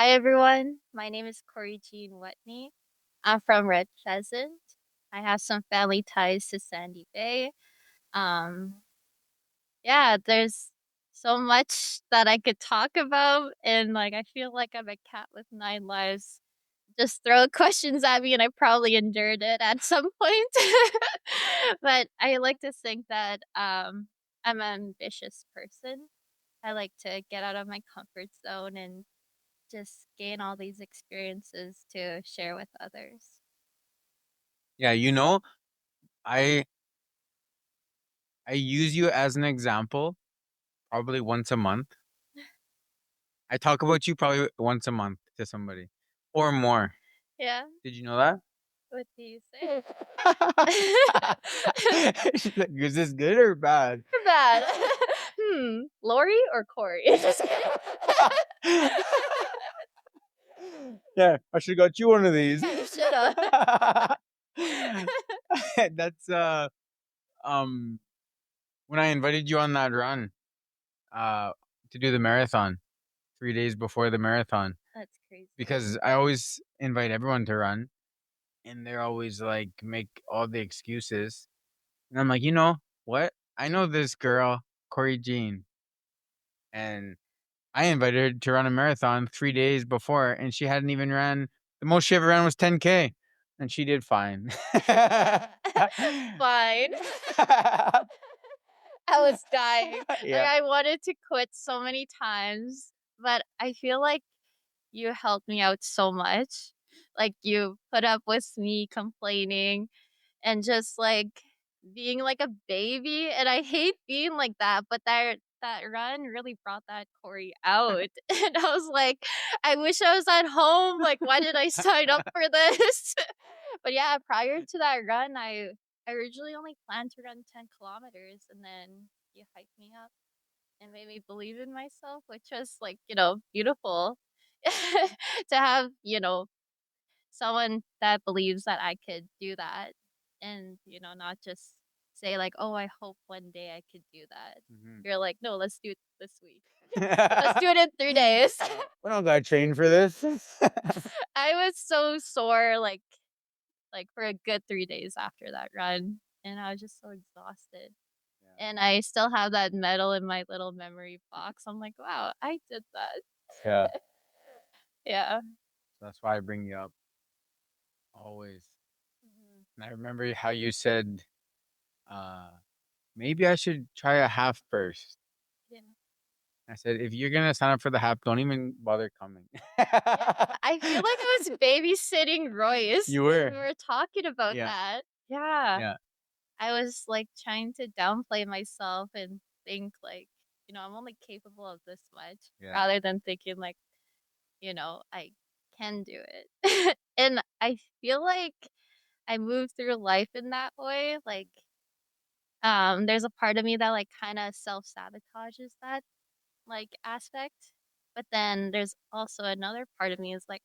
Hi everyone, my name is Kori Wuttunee. I'm from Red Pheasant. I have some family ties to Sandy Bay. Um, yeah, there's so much that I could talk about, and I feel like I'm a cat with nine lives. Just throw questions at me, and I probably endured it at some point. But I like to think that I'm an ambitious person. I like to get out of my comfort zone and just gain all these experiences to share with others. Yeah, I I use you as an example probably once a month. I talk about you probably once a month to somebody or more. Yeah, Did you know that? what do you say? She's like, is this good or bad? Bad. Lori or Corey? Just Yeah, I should have got you one of these. Yeah, you should have. That's um when I invited you on that run uh to do the marathon 3 days before the marathon That's crazy. because I always invite everyone to run and they're always like make all the excuses. And I'm like, you know what? I know this girl, Corey Jean, and I invited her to run a marathon 3 days before, and she hadn't even ran. The most she ever ran was 10K, and she did fine. Fine. I was dying. Yeah. I wanted to quit so many times, but I feel like you helped me out so much. Like you put up with me complaining and just being like a baby. And I hate being like that, but that run really brought that Corey out. And I was like, I wish I was at home. Like, why did I sign up for this? But yeah, prior to that run, I originally only planned to run 10 kilometers, and then you hyped me up and made me believe in myself, which was beautiful to have, someone that believes that I could do that and, not just say like, "Oh, I hope one day I could do that." Mhm. You're like, "No, let's do it this week. Let's We do it in 3 days." don't got trained for this. I was so sore for a good 3 days after that run, and I was just so exhausted. Yeah. And I still have that medal in my little memory box. I'm like, "Wow, I did that." Yeah. Yeah. That's why I bring you up always. Mhm. And I remember how you said, uh, maybe I should try a half first. Yeah. I said, if you're gonna sign up for the half, don't even bother coming. Yeah, I feel like I was babysitting Royce You when were. we were talking about Yeah. that. Yeah. Yeah. I was trying to downplay myself and think I'm only capable of this much Yeah. rather than thinking I can do it. And I feel like I move through life in that way. There's a part of me that kind of self-sabotages that aspect. But then there's also another part of me is like,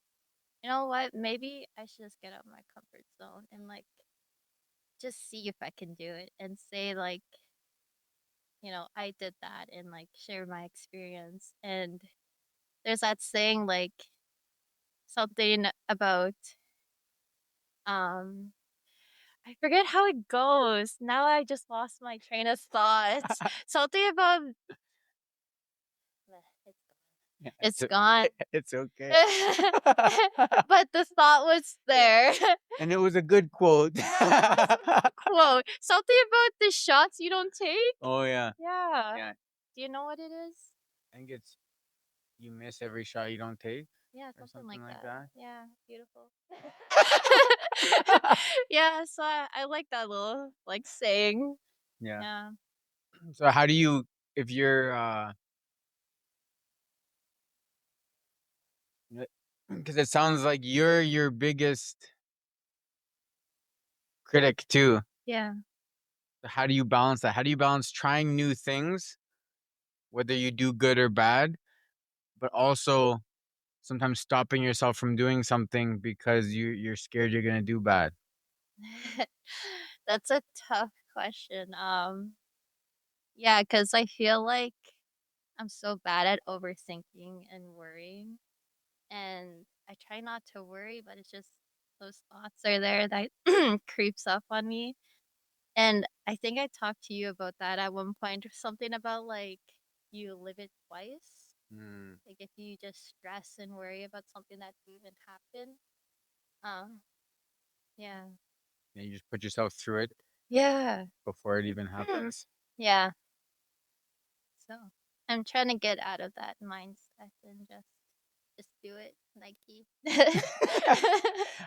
you know what? Maybe I should just get out of my comfort zone and just see if I can do it and say I did that and share my experience. And there's that saying something about um I forget how it goes. Now I just lost my train of thoughts. Something about it's Yeah, it's gone. it's okay. But the thought was there. And it was a good quote. Yeah, it was a good quote. Something about the shots you don't take. Oh yeah. Yeah. Yeah. Do you know what it is? I think it's you miss every shot you don't take Yeah, or something something like like that. that. Yeah, beautiful. Yeah, so I like that little saying. Yeah. Yeah. So how do you if you're because it sounds like you're your biggest critic too. Yeah. So how do you balance that? How do you balance trying new things, whether you do good or bad, but also sometimes stopping yourself from doing something because you're scared you're gonna do bad? That's a tough question. Yeah, because I feel like I'm so bad at overthinking and worrying. and I try not to worry, but it's just those thoughts are there that creeps up on me. And I think I talked to you about that at one point, or something about like you live it twice. Mm. Like if you just stress and worry about something that even happened. Um, yeah. And you just put yourself through it Yeah. before it even happens. Yeah. So I'm trying to get out of that mindset and just do it, Nike.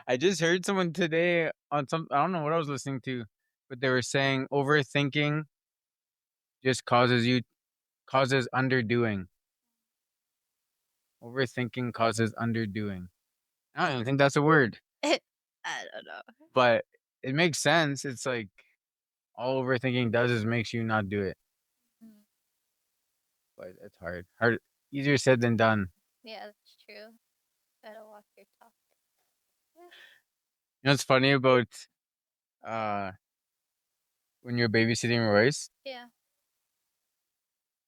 I just heard someone today on some, I don't know what I was listening to, but they were saying overthinking just causes underdoing. Overthinking causes underdoing. I don't even think that's a word, I don't know. but it makes sense. It's like all overthinking does is makes you not do it. Mm. But it's hard. Hard, easier said than done. Yeah, that's true. Gotta walk your talk. You know what's funny about uh when you're babysitting Royce? Yeah.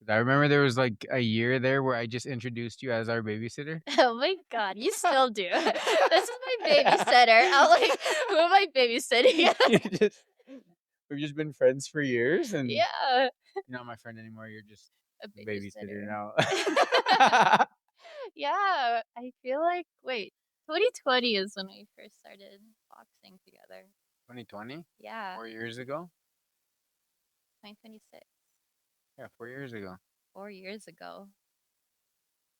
I remember there was like a year there where I just introduced you as our babysitter. Oh my god, you still do. This is my babysitter. I'm like, who am I babysitting? You just we've just been friends for years, and Yeah, you're not my friend anymore. You're just a babysitter babysitter. now. Yeah, I feel like wait, 2020 is when we first started boxing together. 2020, Yeah, 4 years ago. 2026, Yeah, 4 years ago. 4 years ago.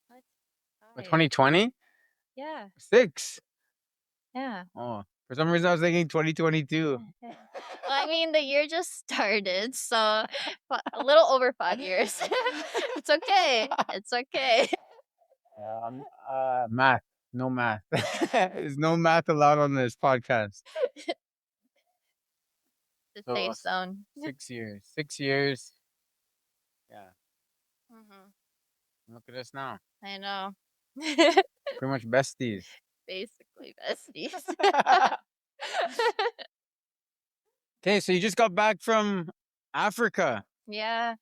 What? But 5? 2020, Yeah, 6. yeah. Oh, for some reason I was thinking 2022. Well, I mean, the year just started, so a little over 5 years. It's okay. It's okay. Math. No math. There's no math allowed on this podcast. The So safe zone. 6 years. 6 years. Yeah. Hmm. Look at us now. I know. Pretty much besties. Basically besties. Okay, so you just got back from Africa. Yeah,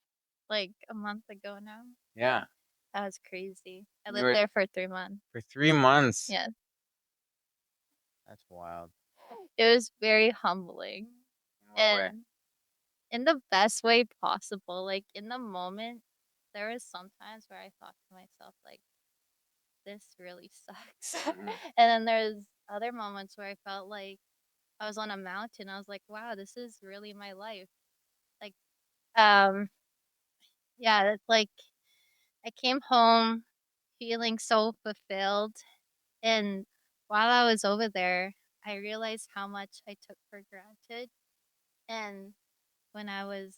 like a month ago now. Yeah. That was crazy. I You lived were there for 3 months. for 3 months. Yeah, That's wild. it was very humbling In what way? and in the best way possible. Like in the moment, there was sometimes where I thought to myself, like, this really sucks. Mm. And then there's other moments where I felt like I was on a mountain. I was like, wow, this is really my life. Like, um, yeah, it's like I came home feeling so fulfilled. And while I was over there, I realized how much I took for granted. And when I was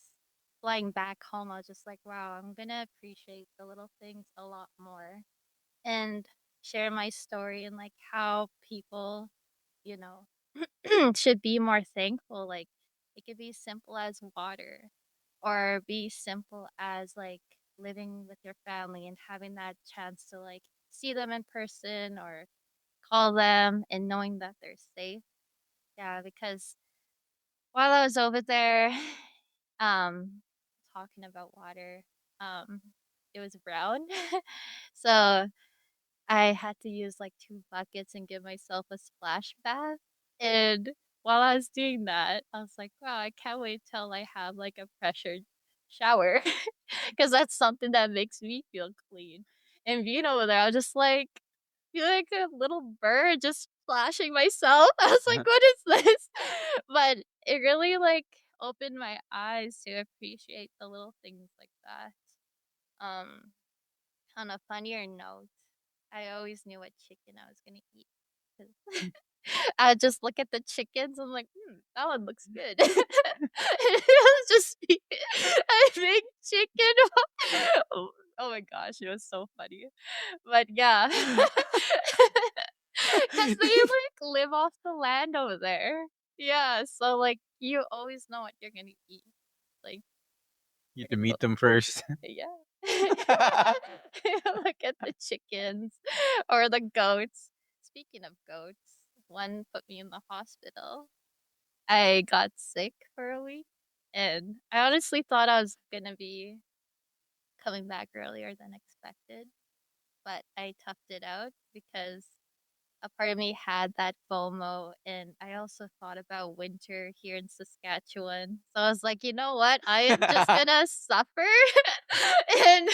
flying back home, I was just like, wow, I'm going to appreciate the little things a lot more and share my story and like how people, you know, should be more thankful. Like it could be simple as water or be simple as like living with your family and having that chance to like see them in person or call them and knowing that they're safe. Yeah, because while I was over there, um, talking about water, um, it was brown. So I had to use like 2 buckets and give myself a splash bath. And while I was doing that, I was like, wow, I can't wait till I have like a pressured shower because that's something that makes me feel clean. And being over there, I was just like, feel like a little bird just splashing myself. I was like, what is this? But it really like opened my eyes to appreciate the little things like that. Um, on a funnier note, I always knew what chicken I was gonna eat. 'Cause I just look at the chickens. I'm like, that one looks good. It was just a big chicken. Oh my gosh, it was so funny. But yeah, because they like live off the land over there. Yeah, so like you always know what you're gonna eat. Like You have to you're meet them first. yeah. Look at the chickens or the goats. Speaking of goats, one put me in the hospital. I got sick for a week and I honestly thought I was going to be coming back earlier than expected. but I toughed it out because a part of me had that FOMO, and I also thought about winter here in Saskatchewan. So I was like, you know what? I am just gonna suffer. And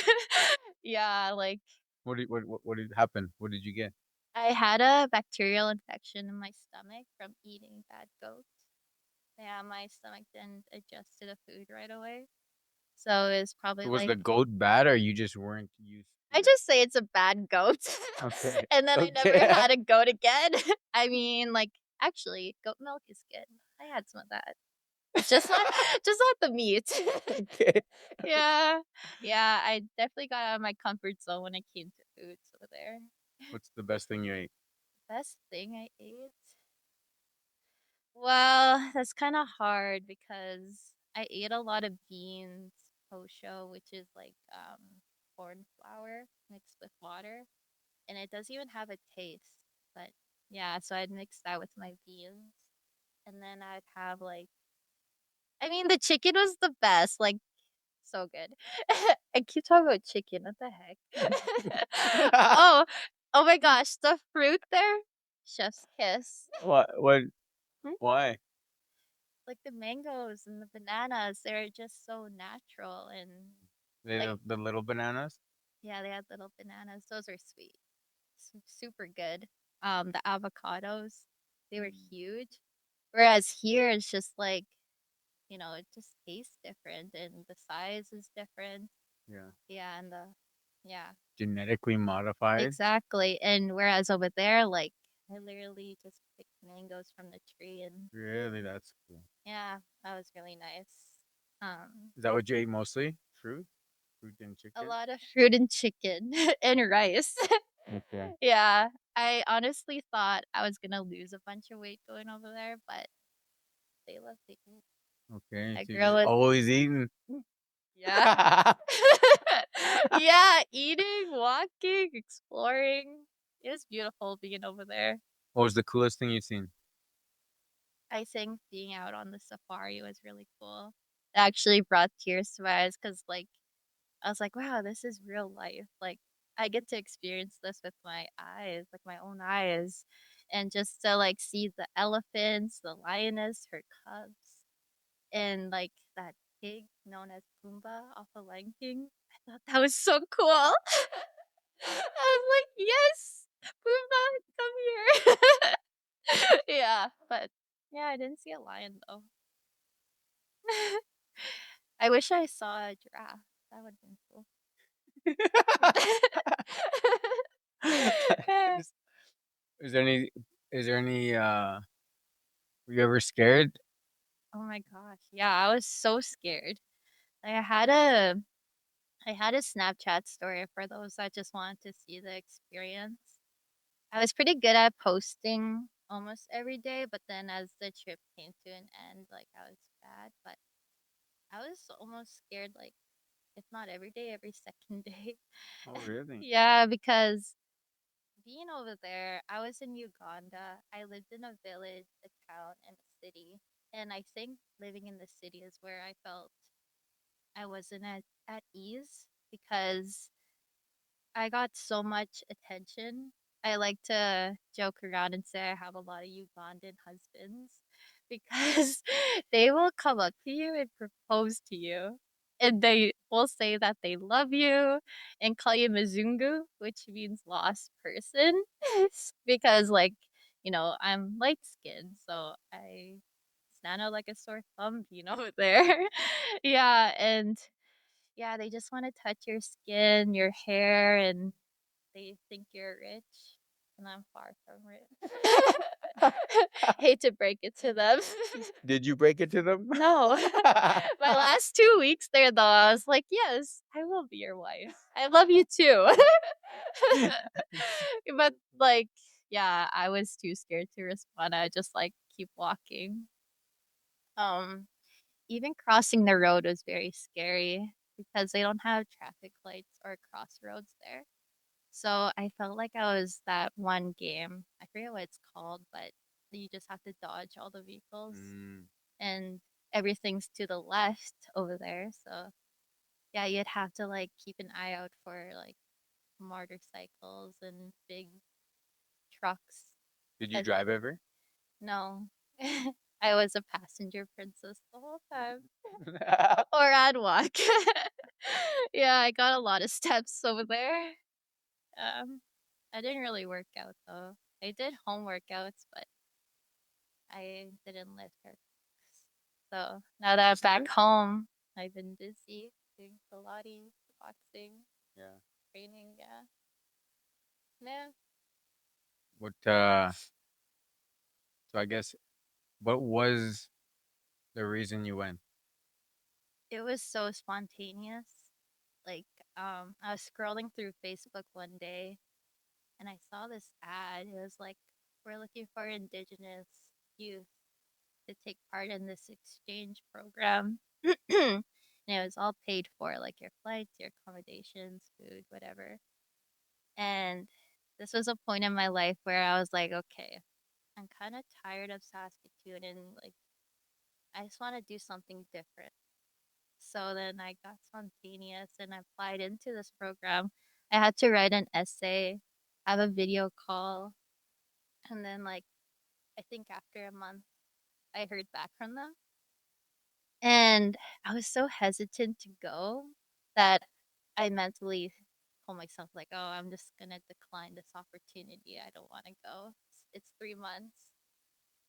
yeah, like What did happen? What did you get? I had a bacterial infection in my stomach from eating bad goat. Yeah, my stomach didn't adjust to the food right away. So it's probably So was like the goat bad, or you just weren't used I to it? just say it's a bad goat. Okay. And then I never Okay. had a goat again. I mean, like actually, goat milk is good. I had some of that. Just not just not the meat. Okay. Yeah. Yeah, I definitely got out of my comfort zone when it came to foods over there. What's the best thing you ate? Best thing I ate? Well, that's kind of hard because I ate a lot of beans, posho, which is like corn flour mixed with water, and it doesn't even have a taste. But yeah, so I'd mix that with my beans, and then I'd have like, I mean, the chicken was the best, like so good. I keep talking about chicken. What the heck? Oh, oh my gosh, the fruit there, chef's kiss. What? Hmm? Why? Like the mangoes and the bananas, they're just so natural and like The little bananas? yeah, they had little bananas. Those are sweet, super good. The avocados, they were huge. Whereas here it's just like, it just tastes different and the size is different. Yeah. Yeah, and yeah, Genetically modified? exactly. And whereas over there, like, I literally just picked mangoes from the tree and Really? That's cool. yeah, that was really nice. Um, Is that what you ate mostly? Fruit? Fruit and a chicken? lot of fruit and chicken and rice. Okay. Yeah, I honestly thought I was gonna lose a bunch of weight going over there, but they love to eat. Okay. A So you're girl just with always eating. yeah. Yeah, eating, walking, exploring. It was beautiful being over there. What was the coolest thing you've seen? I think being out on the safari was really cool. It actually brought tears to my eyes because, like, I was like, wow, this is real life. Like, I get to experience this with my eyes, like my own eyes. And just to, like, see the elephants, the lioness, her cubs, and, like, that pig known as Pumbaa off of Lion King. I thought that was so cool. I was like, yes, Pumbaa, come here. Yeah, but yeah, I didn't see a lion though. I wish I saw a giraffe. That would have been cool. is, is there any is there any were you ever scared? Oh my gosh. Yeah, I was so scared. Like, I had a Snapchat story for those that just wanted to see the experience. I was pretty good at posting almost every day, but then as the trip came to an end, like I was bad. But I was almost scared, like if not every day, every second day. Oh really? Yeah, because being over there, I was in Uganda. I lived in a village, a town, and a city. And I think living in the city is where I felt I wasn't at ease because I got so much attention. I like to joke around and say I have a lot of Ugandan husbands because they will come up to you and propose to you. And they will say that they love you and call you Mzungu, which means lost person. Because, like, I'm light skinned, so I stand out like a sore thumb being over there. Yeah, and yeah, they just want to touch your skin, your hair, and they think you're rich, and I'm far from rich. Hate to break it to them. Did you break it to them? No. My last 2 weeks there, though, I was like, yes, I will be your wife. I love you too. But, like, yeah, I was too scared to respond. I just, like, keep walking. Um, Even crossing the road was very scary because they don't have traffic lights or crossroads there. So I felt like I was that one game. I forget what it's called, but you just have to dodge all the vehicles Mm. and everything's to the left over there. So yeah, you'd have to like keep an eye out for like motorcycles and big trucks. Did you 'Cause drive ever? no, I was a passenger princess the whole time, or I'd walk. Yeah, I got a lot of steps over there. Um, I didn't really work out though. I did home workouts, but I didn't lift her. So now that I'm back home, I've been busy doing Pilates, boxing, Yeah. training. Yeah, yeah. What so I guess what was the reason you went? It was so spontaneous. Like, I was scrolling through Facebook one day and I saw this ad. It was like, we're looking for indigenous youth to take part in this exchange program. And it was all paid for, like your flights, your accommodations, food, whatever. And this was a point in my life where I was like, okay, I'm kind of tired of Saskatoon and like, I just want to do something different. So then I got spontaneous and I applied into this program. I had to write an essay, have a video call, and then like I think after a month I heard back from them. And I was so hesitant to go that I mentally told myself like, "Oh, I'm just going to decline this opportunity. I don't want to go. It's 3 months."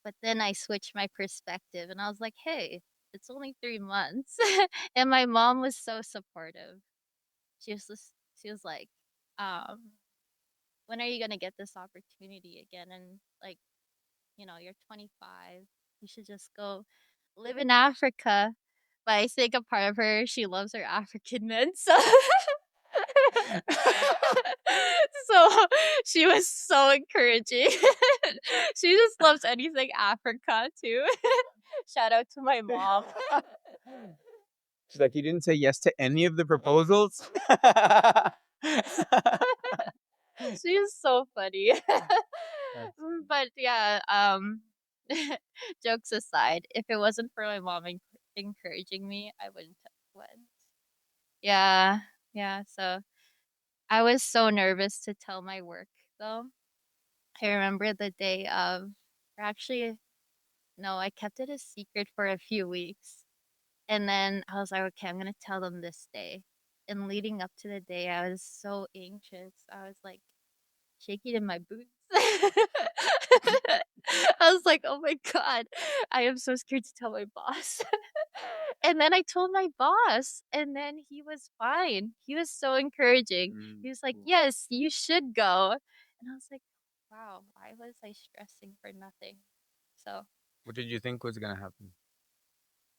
But then I switched my perspective and I was like, "Hey, it's only 3 months." And my mom was so supportive. She was like, um, "When are you gonna get this opportunity again?" And like, you're 25. You should just go live in Africa. But I think a part of her, she loves her African men, so so she was so encouraging. She just loves anything Africa too. Shout out to my mom. She's like, you didn't say yes to any of the proposals? She is so funny. That's But yeah, jokes aside, if it wasn't for my mom encouraging me, I wouldn't have went. Yeah, yeah. So I was so nervous to tell my work though. I remember the day of, or actually, no, I kept it a secret for a few weeks. And then I was like, okay, I'm going to tell them this day. And leading up to the day, I was so anxious. I was like shaking in my boots. I was like, oh my God, I am so scared to tell my boss. And then I told my boss, and then he was fine. He was so encouraging. He was like, cool. yes, you should go. And I was like, wow, why was I stressing for nothing? So What did you think was gonna happen?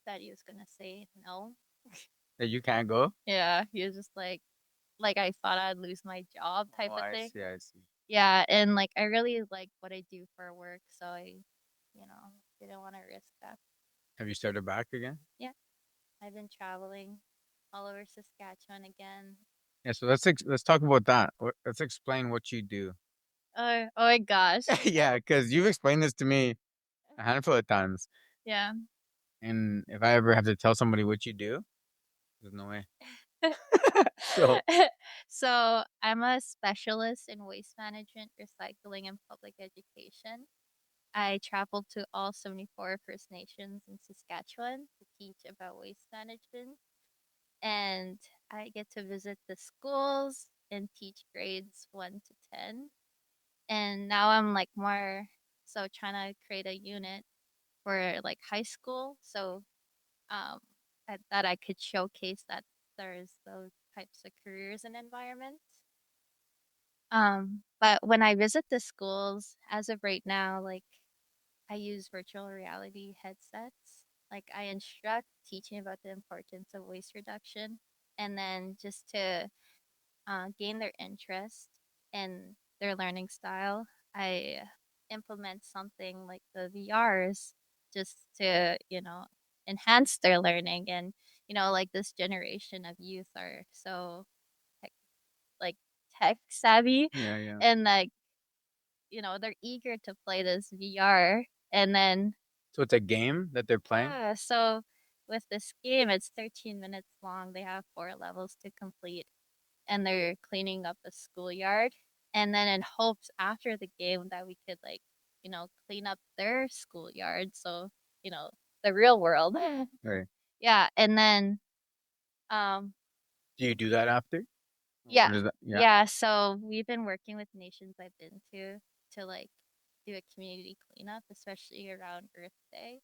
that he was gonna say no. That you can't go? Yeah, he was just like I thought I'd lose my job type Oh, of I thing. see, I see. Yeah, and like I really like what I do for work, so didn't want to risk that. Have you started back again? Yeah, I've been traveling all over Saskatchewan again. Yeah, so let's talk about that. Let's explain what you do. Oh my gosh. Yeah, because you've explained this to me a handful of times, Yeah. and if I ever have to tell somebody what you do, there's no way. So, So I'm a specialist in waste management, recycling, and public education. I traveled to all 74 First Nations in Saskatchewan to teach about waste management. And I get to visit the schools and teach grades 1 to 10. And now I'm like more so trying to create a unit for like high school. So um, that I could showcase that there's those types of careers and environments. But when I visit the schools, as of right now, like I use virtual reality headsets. Like I instruct teaching about the importance of waste reduction, and then just to gain their interest and their learning style, I implement something like the VRs just to enhance their learning. And like this generation of youth are so tech, like tech savvy, yeah, yeah. and like they're eager to play this VR. And then So it's a game that they're playing? yeah, so with this game, it's 13 minutes long. They have 4 levels to complete. and they're cleaning up a schoolyard. And then in hopes after the game that we could like, clean up their schoolyard. So, you know, the real world. Right. Yeah. And then, um, Do you do that after? yeah, Or does that yeah. yeah. So we've been working with nations I've been to like do a community cleanup, especially around Earth Day.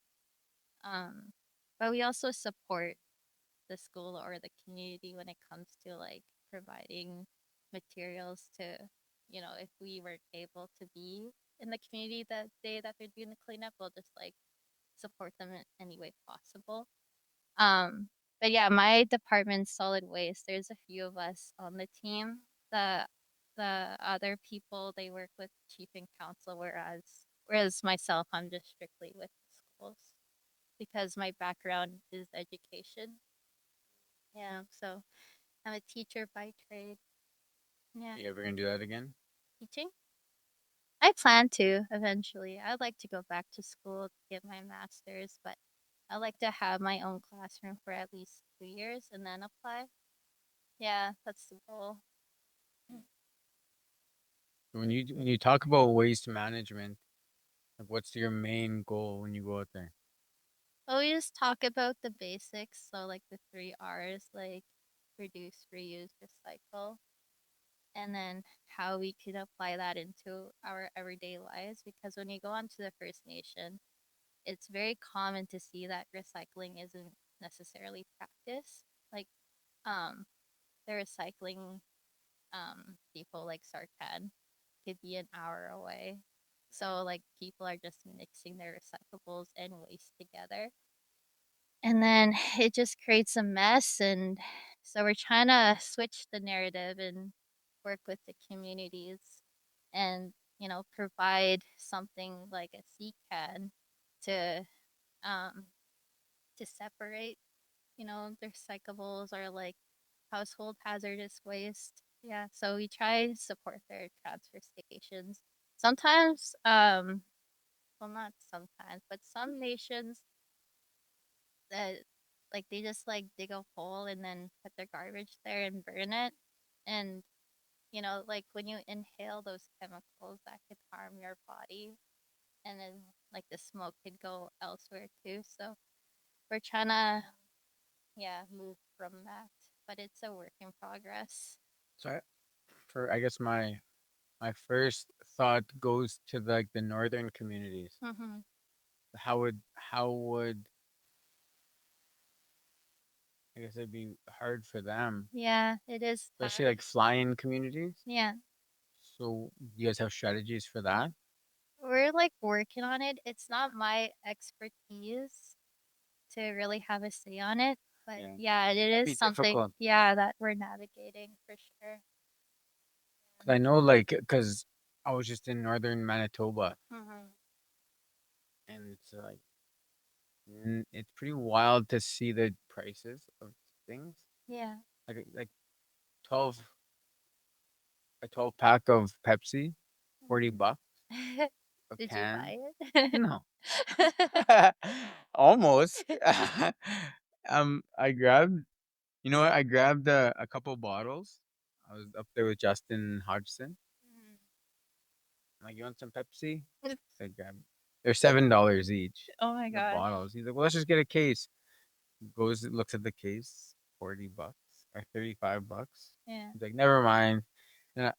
Um, but we also support the school or the community when it comes to like providing materials to, if we weren't able to be in the community that day that they're doing the cleanup, we'll just like support them in any way possible. Um, but yeah, my department's solid waste. There's a few of us on the team. The the other people they work with chief and council, whereas myself, I'm just strictly with the schools because my background is education. Yeah, so I'm a teacher by trade. Yeah, You ever gonna do that again? teaching. I plan to eventually. I'd like to go back to school to get my master's, but I like to have my own classroom for at least 2 years and then apply. Yeah, that's the goal. When you talk about waste management, like what's your main goal when you go out there? But we just talk about the basics, so like the 3 R's, like reduce, reuse, recycle, and then how we could apply that into our everyday lives. Because when you go onto the First Nation, it's very common to see that recycling isn't necessarily practiced. Like, um, the recycling depot like Sartan could be an hour away. So like people are just mixing their recyclables and waste together. And then it just creates a mess, and so we're trying to switch the narrative and work with the communities and provide something like a CCAN to um to separate the recyclables or like household hazardous waste. Yeah, so we try to support their transfer stations. Sometimes, well, not sometimes, but some nations that like they just like dig a hole and then put their garbage there and burn it. And like when you inhale those chemicals, that could harm your body. And then like the smoke could go elsewhere too. So we're trying to, yeah, move from that, but it's a work in progress. So I guess my first thought goes to like the northern communities. Mm-hmm. How would I guess it'd be hard for them, Yeah, it is especially tough. like fly-in communities. Yeah, So you guys have strategies for that? we're like working on it. It's not my expertise to really have a say on it, but Yeah, yeah, it that'd is be something, difficult. yeah, that we're navigating for sure. 'Cause I know, like, cause I was just in northern Manitoba, Mm-hmm. and it's like it's pretty wild to see the prices of things. Yeah. Like 12 a 12 pack of Pepsi, $40 a Did you can. buy it? No. Almost. I grabbed, you know what? I grabbed a couple bottles. I was up there with Justin Hodgson. I'm like, you want some Pepsi? So I grabbed. They're $7 each. Oh my The gosh. bottles. He's like, well, let's just get a case. Goes, looks at the case, $40 or $35. Yeah. He's like, never mind. And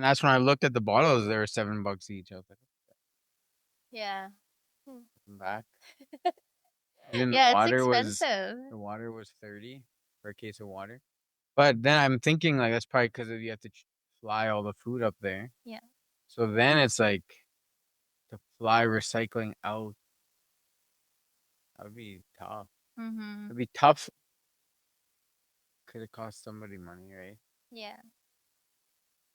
that's when I looked at the bottles. They were $7 each. I was like, Yeah. Hmm. I'm back. Even Yeah, it's expensive. the water was 30 for a case of water. But then I'm thinking like that's probably because you have to fly all the food up there. Yeah. So then it's like to fly recycling out. That would be tough. Mm-hmm. It'd be tough. Could it cost somebody money, right? Yeah.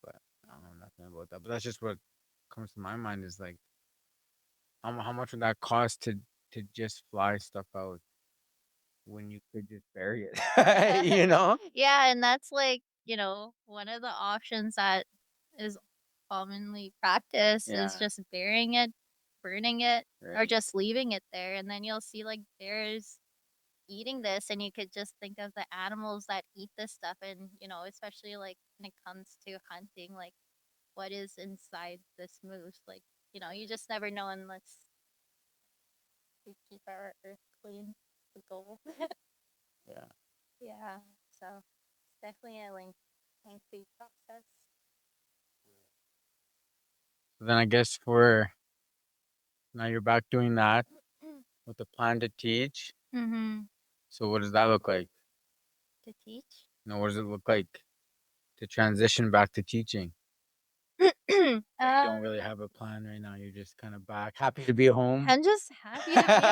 But I don't know nothing about that. But that's just what comes to my mind is like how much would that cost to just fly stuff out when you could just bury it, you know? Yeah, and that's like, one of the options that is commonly practiced is Yeah, just burying it, burning it, or right. just leaving it there. And then you'll see like bears. eating this, and you could just think of the animals that eat this stuff, and especially like when it comes to hunting, like what is inside this moose. Like, you just never know unless we keep our earth clean, the goal. Yeah. Yeah, so it's definitely a lengthy process. So then I guess for now you're back doing that with the plan to teach. Mm-hmm. So what does that look like? To teach. What does it look like to transition back to teaching? Or you don't really have a plan right now. You're just kind of back, happy to be home. I'm just happy to be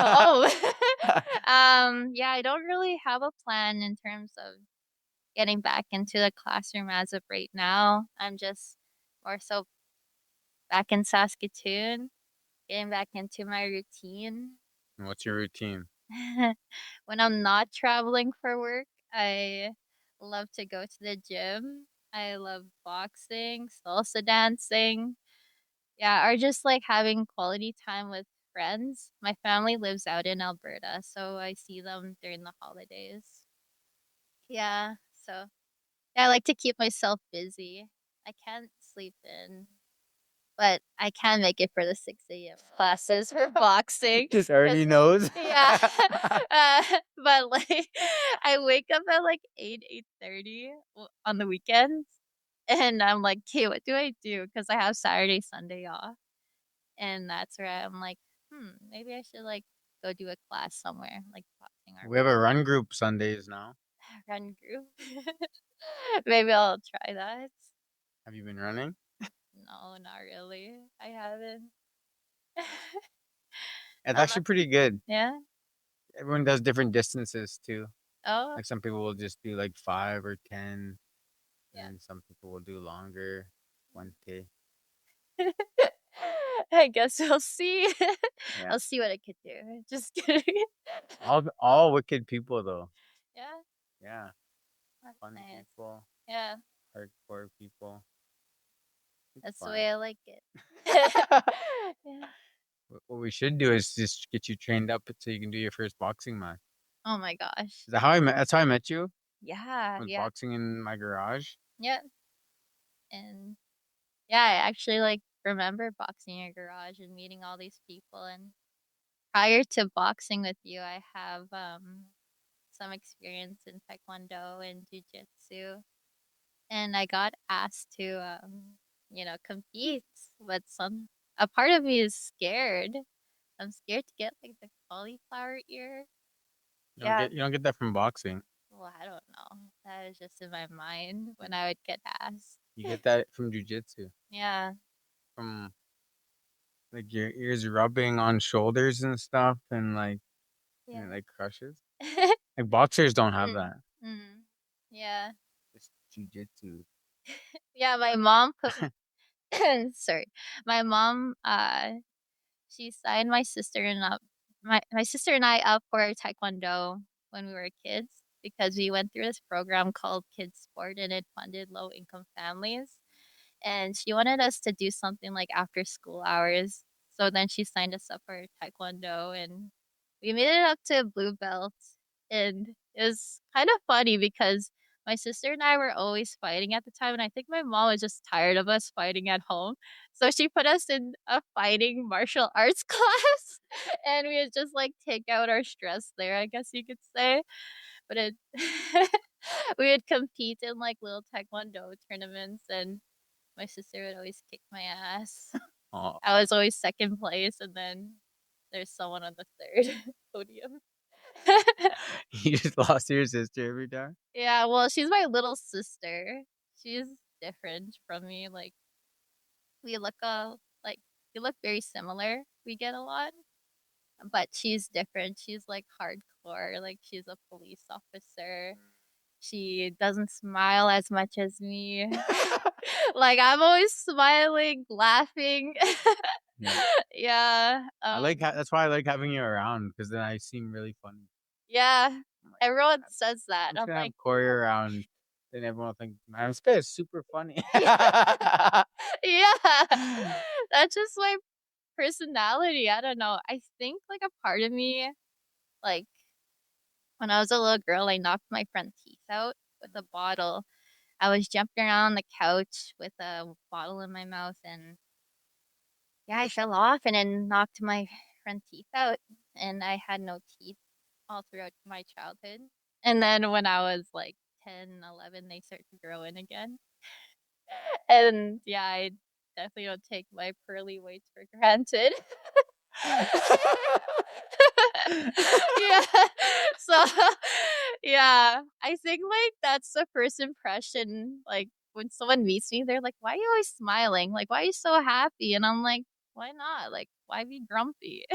home. Yeah, I don't really have a plan in terms of getting back into the classroom as of right now. I'm just more so back in Saskatoon, getting back into my routine. And what's your routine? When I'm not traveling for work, I love to go to the gym. I love boxing, salsa dancing. Yeah, or just like having quality time with friends. My family lives out in Alberta, so I see them during the holidays. Yeah, so yeah, I like to keep myself busy. I can't sleep in, but I can make it for the 6 a.m. classes for boxing. Just already 'Cause, knows. yeah, uh, but like I wake up at like 8:30 on the weekends, and I'm like, okay, what do I do? Because I have Saturday, Sunday off. And that's where I'm like, maybe I should like go do a class somewhere, like boxing or We have a run group Sundays now. run group. Maybe I'll try that. Have you been running? No, not really. I haven't. It's I'm a, actually pretty good. yeah. Everyone does different distances too. Oh, Like some people will just do like 5 or 10, yeah. and some people will do longer, 20. I guess we'll see. Yeah. I'll see what I could do. Just kidding. All wicked people though. Yeah, Yeah. that's Fun nice. people, Yeah, hardcore people. It's that's the fun. way I like it. Yeah. What we should do is just get you trained up so you can do your first boxing match. Oh my gosh. Is that how I met? That's how I met you. Yeah, Was yeah, boxing in my garage. yeah. And yeah, I actually like remember boxing in your garage and meeting all these people. And prior to boxing with you, I have some experience in taekwondo and jujitsu, and I got asked to compete. But some a part of me is scared. I'm scared to get like the cauliflower ear. Yeah. You don't get that from boxing. Well, I don't know. That was just in my mind when I would get asked. You get that from jujitsu. Yeah. From like your ears rubbing on shoulders and stuff, and Yeah. it like crushes. Like boxers don't have Mm. that. Mm. Yeah. It's jujitsu. Yeah, my mom put sorry. My mom she signed my sister and I up for taekwondo when we were kids because we went through this program called Kids Sport, and it funded low income families. And she wanted us to do something like after school hours. So then she signed us up for taekwondo, and we made it up to blue belt. And it was kind of funny because my sister and I were always fighting at the time, and I think my mom was just tired of us fighting at home. So she put us in a fighting martial arts class, and we would just like take out our stress there, I guess you could say. But it we would compete in like little taekwondo tournaments, and my sister would always kick my ass. Oh, I was always second place, and then there's someone on the third podium. you just lost to your sister every time. Yeah, well, she's my little sister. She's different from me. Like we look like we look very similar. We get a lot, but she's different. She's like hardcore. Like she's a police officer. She doesn't smile as much as me. Like I'm always smiling, laughing. Yeah, Yeah. that's why I like having you around because then I seem really funny. Yeah. I'm like, Everyone says that. I'm just I'm gonna have like, Corey around. Then everyone will think, man, this guy is super funny. yeah. Yeah. That's just my personality. I don't know. I think like a part of me, like When I was a little girl, I knocked my front teeth out with a bottle. I was jumping around the couch with a bottle in my mouth, and yeah, I fell off and then knocked my front teeth out, and I had no teeth all throughout my childhood. And then when I was like 10, 11, they started to grow in again. And yeah, I definitely don't take my pearly whites for granted. Yeah. So yeah, I think like that's the first impression. Like when someone meets me, they're like, "Why are you always smiling? Like, why are you so happy?" And I'm like, "Why not? Like, why be grumpy?"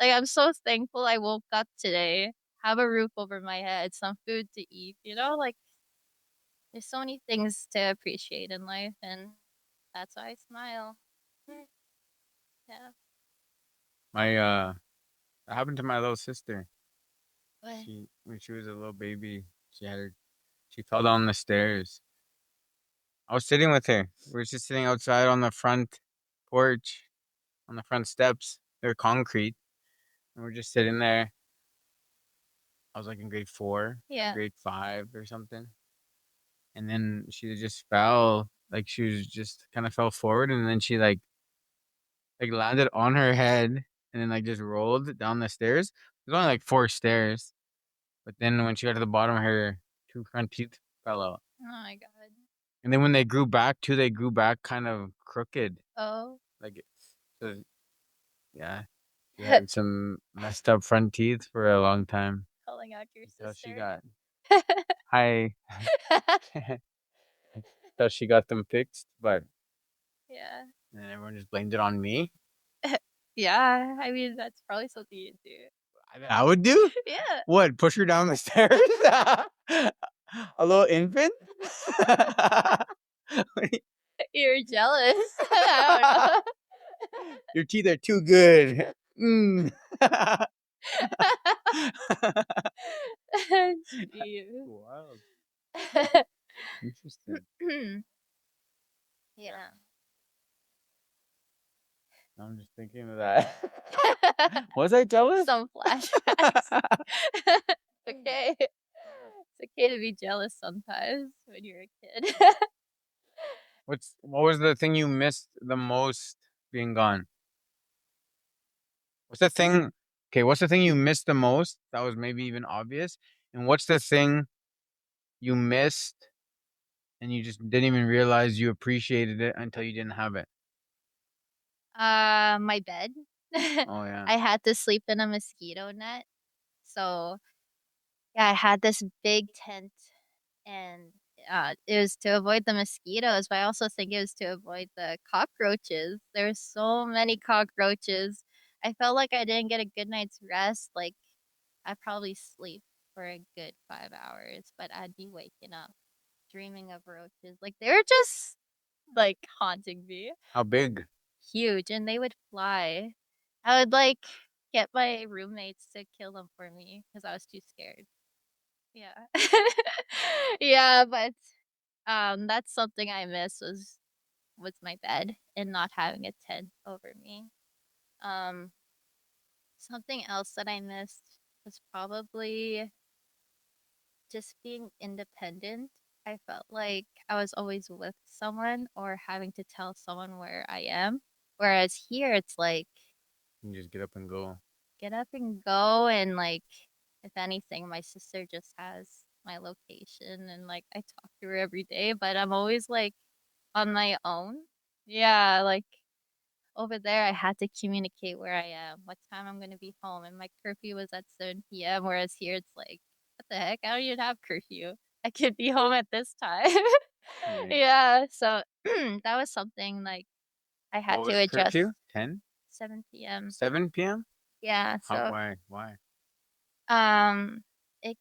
Like I'm so thankful I woke up today, have a roof over my head, some food to eat. Like there's so many things to appreciate in life, and that's why I smile. Mm, yeah. My That happened to my little sister. But She When she was a little baby, she fell down the stairs. I was sitting with her. We were just sitting outside on the front porch, on the front steps. They're concrete, and we're just sitting there. I was like in grade 4, yeah. grade 5 or something. And then she just fell, like she was just kind of fell forward, and then she like landed on her head, and then like just rolled down the stairs. There's only like 4 stairs, but then when she got to the bottom, her two front teeth fell out. Oh my god. And then when they grew back too, they grew back kind of crooked. Oh. Like so, yeah, she had some messed up front teeth for a long time Calling out your until she sister. got high, until she got them fixed. But Yeah. then everyone just blamed it on me. Yeah, I mean, that's probably something you do. I would do Yeah, what? Push her down the stairs? A little infant? you're jealous. I don't Your teeth are too good. Mm. know. Jeez. Wow, interesting. Yeah. I'm just thinking of that. Was I jealous? Some flashbacks. Okay. It's okay to be jealous sometimes when you're a kid. What was the thing you missed the most being gone? What's the thing? Okay, what's the thing you missed the most? That was maybe even obvious. And what's the thing you missed and you just didn't even realize you appreciated it until you didn't have it? My bed. Oh yeah. I had to sleep in a mosquito net. So, yeah, I had this big tent, and it was to avoid the mosquitoes, but I also think it was to avoid the cockroaches. There's so many cockroaches. I felt like I didn't get a good night's rest. Like I'd probably sleep for a good 5 hours, but I'd be waking up dreaming of roaches. Like they were just like haunting me. How big? Huge, and they would fly. I would like get my roommates to kill them for me because I was too scared. Yeah. Yeah, but that's something I miss was my bed and not having a tent over me. Um Something else that I missed was probably just being independent. I felt like I was always with someone or having to tell someone where I am. Whereas here it's like You just get up and go. get up and go, and like if anything my sister just has my location, and like I talk to her every day, but I'm always like on my own. Yeah, like over there I had to communicate where I am, what time I'm going to be home, and my curfew was at 7 p.m., whereas here it's like what the heck, I don't even have curfew, I could be home at this time. Right. Yeah, so that was something like I had What to was adjust. curfew? 10? 7 p.m. 7 p.m.? Yeah, How? so Why? Why? Um, it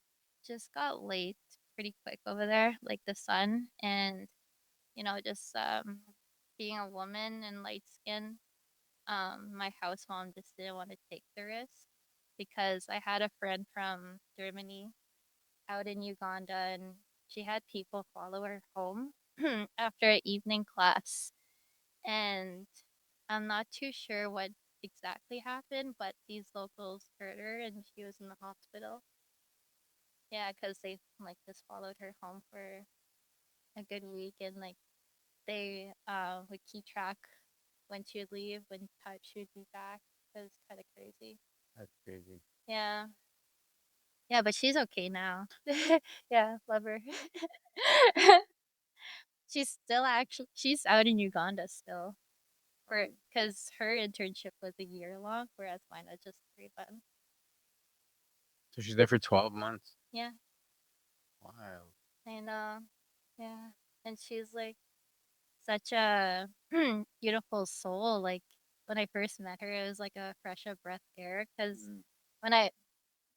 just got late pretty quick over there, like the sun, and just being a woman and light skin, my house mom just didn't want to take the risk because I had a friend from Germany out in Uganda, and she had people follow her home after an evening class, and I'm not too sure what exactly happened, but these locals hurt her and she was in the hospital. Yeah, because they like just followed her home for a good week, and like they would keep track when she would leave, when time she would be back. It was kind of crazy. That's crazy. Yeah, yeah, but she's okay now. Yeah, love her. She's still actually she's out in Uganda still for because her internship was a year long, whereas mine was just 3 months. So she's there for 12 months. Yeah, Wow. I know. Yeah, and she's like such a beautiful soul. Like when I first met her, it was like a fresh of breath air. Because Mm. when I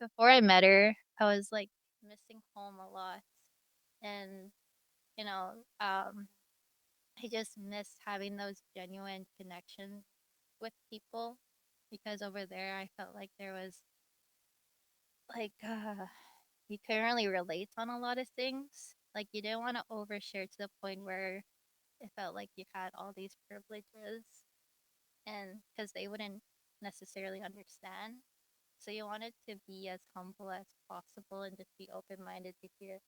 before I met her, I was like missing home a lot, and you know, I just miss having those genuine connections with people. Because over there, I felt like there was like you couldn't really relate on a lot of things. Like you didn't want to overshare to the point where it felt like you had all these privileges and because they wouldn't necessarily understand. So you wanted to be as humble as possible and just be open minded to hear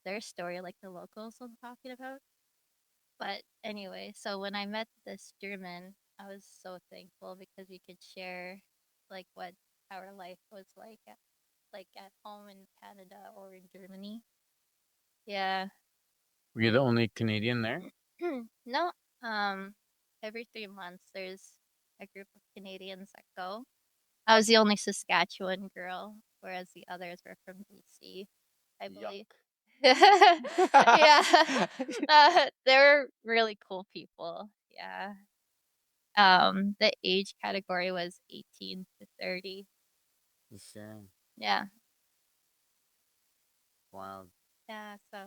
their story, like the locals I'm talking about. But anyway, so when I met this German, I was so thankful because we could share like what our life was like at home in Canada or in Germany. Yeah. Were you the only Canadian there? No, um, every 3 months there's a group of Canadians that go. I was the only Saskatchewan girl, whereas the others were from BC, I believe. Yuck. Yeah, they were really cool people. Yeah. The age category was 18 to 30. Sure. Yeah, Wow. yeah. So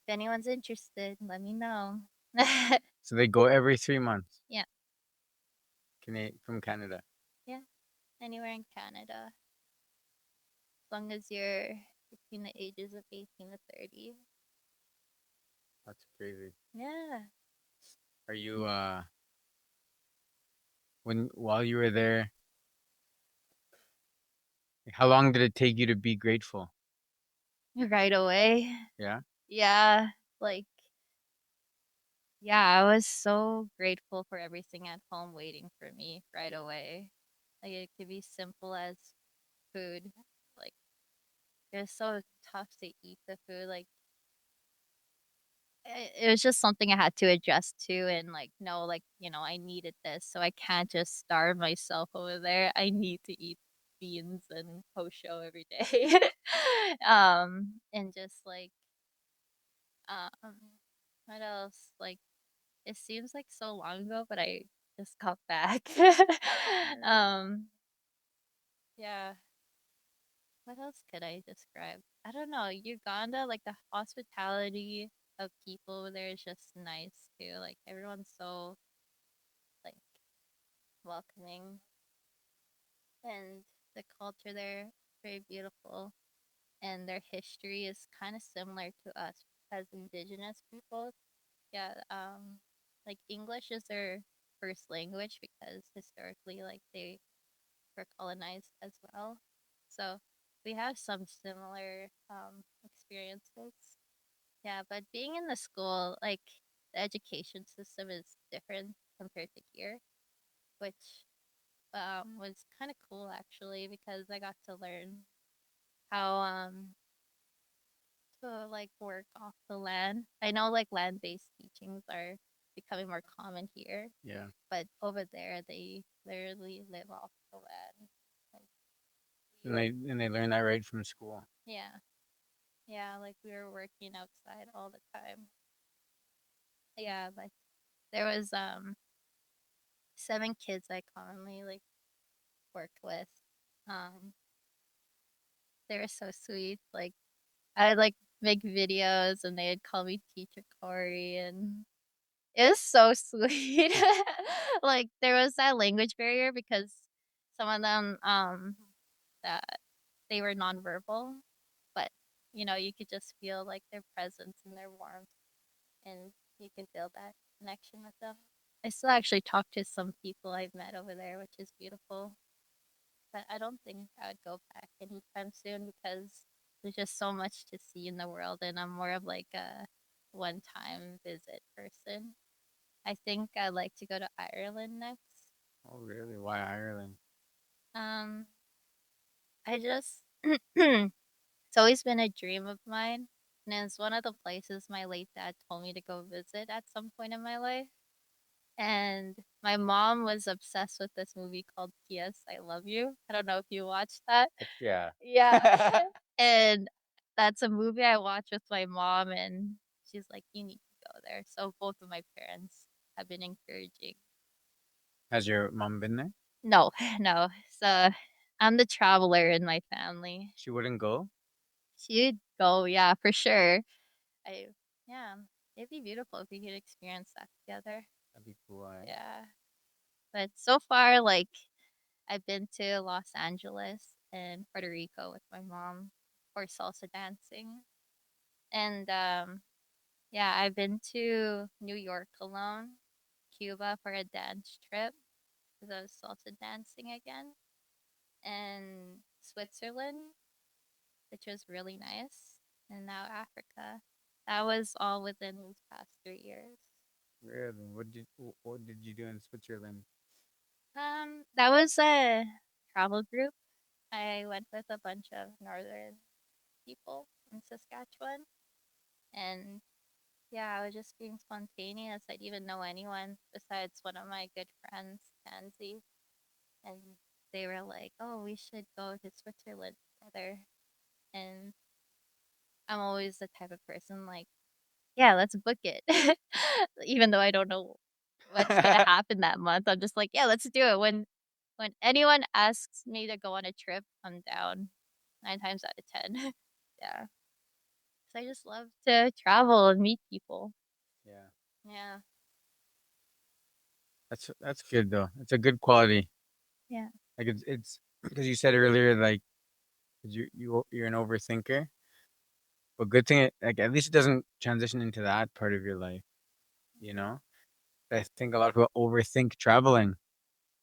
if anyone's interested, let me know. So they go every 3 months. Yeah, From Canada. yeah. Anywhere in Canada, as long as you're between the ages of 18 to 30. That's crazy. Yeah. Are you when while you were there, how long did it take you to be grateful? Right away. Yeah? Yeah, like yeah, I was so grateful for everything at home waiting for me right away. Like it could be simple as food. Like it was so tough to eat the food. Like it was just something I had to adjust to and like no, like I needed this, so I can't just starve myself over there. I need to eat beans and posho every day. And just like um, what else? Like it seems like so long ago, but I just got back. Yeah. um, yeah. What else could I describe? I don't know. Uganda, like the hospitality of people over there is just nice too. Like everyone's so like welcoming, and the culture there very beautiful, and their history is kind of similar to us as indigenous people. Yeah. Like English is their first language because historically, like they were colonized as well. So we have some similar experiences. Yeah, but being in the school, like the education system is different compared to here, which was kind of cool actually because I got to learn how to like work off the land. I know like land-based teachings are becoming more common here, Yeah. but over there they literally live off the land. Like And we, they learn that right from school. yeah, yeah, like we were working outside all the time. Yeah, but there was 7 kids I commonly like worked with. Um, they were so sweet. Like I'd like make videos and they'd call me Teacher Kori, and it was so sweet. Like there was that language barrier because some of them that they were nonverbal, but you could just feel like their presence and their warmth, and you can build that connection with them. I still actually talk to some people I've met over there, which is beautiful. But I don't think I would go back anytime soon because there's just so much to see in the world, and I'm more of like a one-time visit person. I think I'd like to go to Ireland next. Oh, really? Why Ireland? Um, I just it's always been a dream of mine, and it's one of the places my late dad told me to go visit at some point in my life. And my mom was obsessed with this movie called P.S. I Love You. I don't know if you watched that. Heck yeah. Yeah. And that's a movie I watched with my mom, and she's like, "You need to go there." So both of my parents have been encouraging. Has your mom been there? No, no. So I'm the traveler in my family. She wouldn't go? She'd go, yeah, for sure. I Yeah, it'd be beautiful if we could experience that together. That'd be cool, eh? Yeah. But so far, like, I've been to Los Angeles and Puerto Rico with my mom for salsa dancing. And yeah, I've been to New York alone, Cuba for a dance trip because I was salsa dancing again, and Switzerland, which was really nice, and now Africa. That was all within these past 3 years. Really? What did you do in Switzerland? That was a travel group. I went with a bunch of northern people in Saskatchewan, and yeah, I was just being spontaneous. I didn't even know anyone besides one of my good friends, Tansy, and they were like, "Oh, we should go to Switzerland together." And I'm always the type of person like, "Yeah, let's book it," even though I don't know what's gonna happen that month. I'm just like, "Yeah, let's do it." When anyone asks me to go on a trip, I'm down 9 times out of 10. Yeah, 'cause I just love to travel and meet people. Yeah. Yeah, That's good though. It's a good quality. yeah, Like it's because you said earlier like 'cause you're an overthinker. But good thing like at least it doesn't transition into that part of your life, you know? I think a lot of people overthink traveling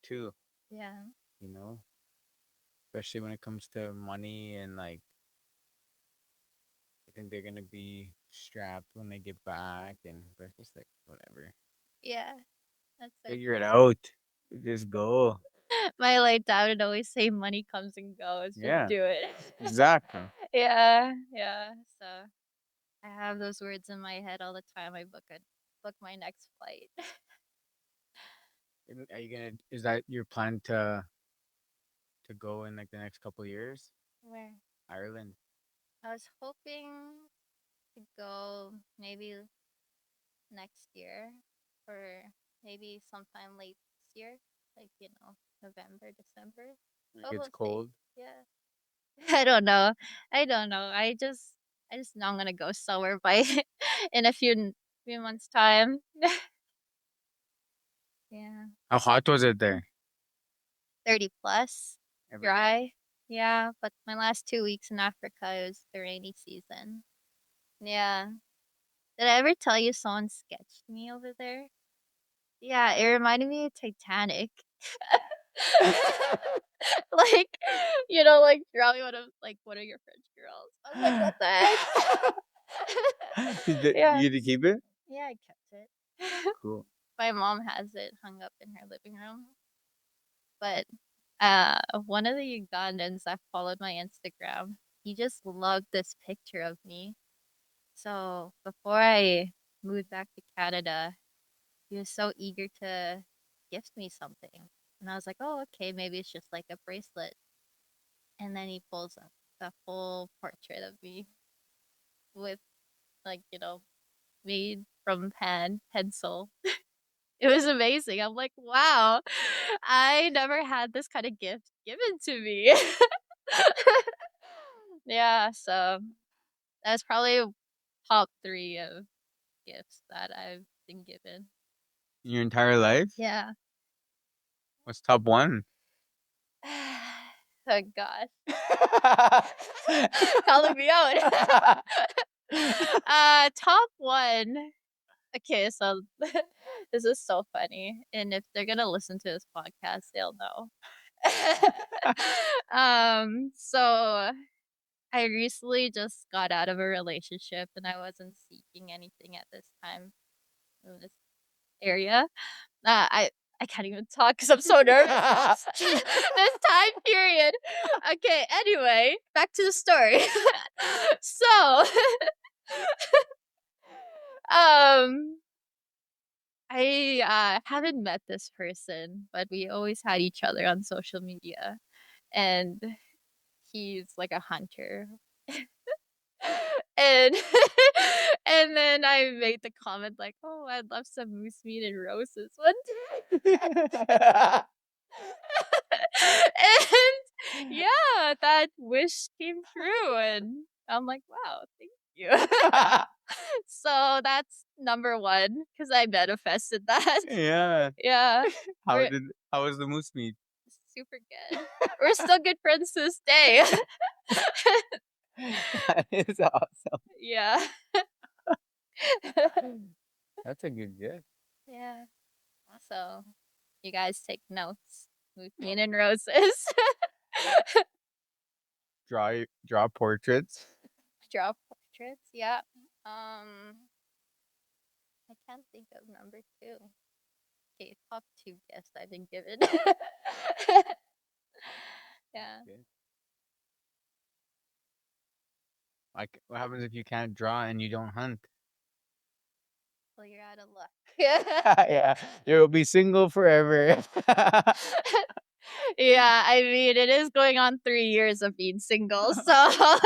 too, yeah, you know? Especially when it comes to money and like I think they're gonna be strapped when they get back and but it's just like whatever. yeah. That's so Figure it true. out. Just go. My late dad would always say, "Money comes and goes. Just Yeah, do it." exactly. Yeah, yeah. So I have those words in my head all the time. I book my next flight. Are you gonna? Is that your plan to go in like the next couple years? Where Ireland. I was hoping to go maybe next year or maybe sometime late this year, like November, December. Like But it's we'll see. cold. Yeah. I don't know. I don't know. I just know I'm gonna go somewhere by in a few months time. Yeah. How hot was it there? 30 plus, Every day. dry. Yeah, but my last 2 weeks in Africa it was the rainy season. Yeah. Did I ever tell you someone sketched me over there? Yeah, it reminded me of Titanic. Like, like drawing one of your French girls. I was like, what the heck? Yeah. You to keep it? Yeah, I kept it. Cool. My mom has it hung up in her living room. But one of the Ugandans that followed my Instagram, he just loved this picture of me. So before I moved back to Canada, he was so eager to gift me something. And I was like, oh, okay, maybe it's just like a bracelet. And then he pulls up the full portrait of me with, like, made from pencil. It was amazing. I'm like, wow, I never had this kind of gift given to me. Yeah, so that's probably top three of gifts that I've been given. Your entire life? Yeah. What's top one? Oh gosh. Calling me out. Top one. Okay, so this is so funny. And if they're gonna listen to this podcast, they'll know. So I recently just got out of a relationship and I wasn't seeking anything at this time in this area. I I can't even talk because I'm so nervous. This time period. Okay, anyway, back to the story. So, um, I haven't met this person, but we always had each other on social media, and he's like a hunter. And and then I made the comment like, "Oh, I'd love some moose meat and roses one day." And yeah, that wish came true, and I'm like, "Wow, thank you." So that's number 1 because I manifested that. Yeah. Yeah, How we're did how was the moose meat? super good. We're still good friends to this day. That is awesome. Yeah. That's a good gift. Yeah. So, you guys take notes. Moon and roses. Draw portraits. Draw portraits. Yeah. I can't think of number 2. Okay, top 2 gifts I've been given. Yeah. Okay. Like, what happens if you can't draw and you don't hunt? Well, you're out of luck. Yeah, you'll be single forever. Yeah, I mean, it is going on 3 years of being single, so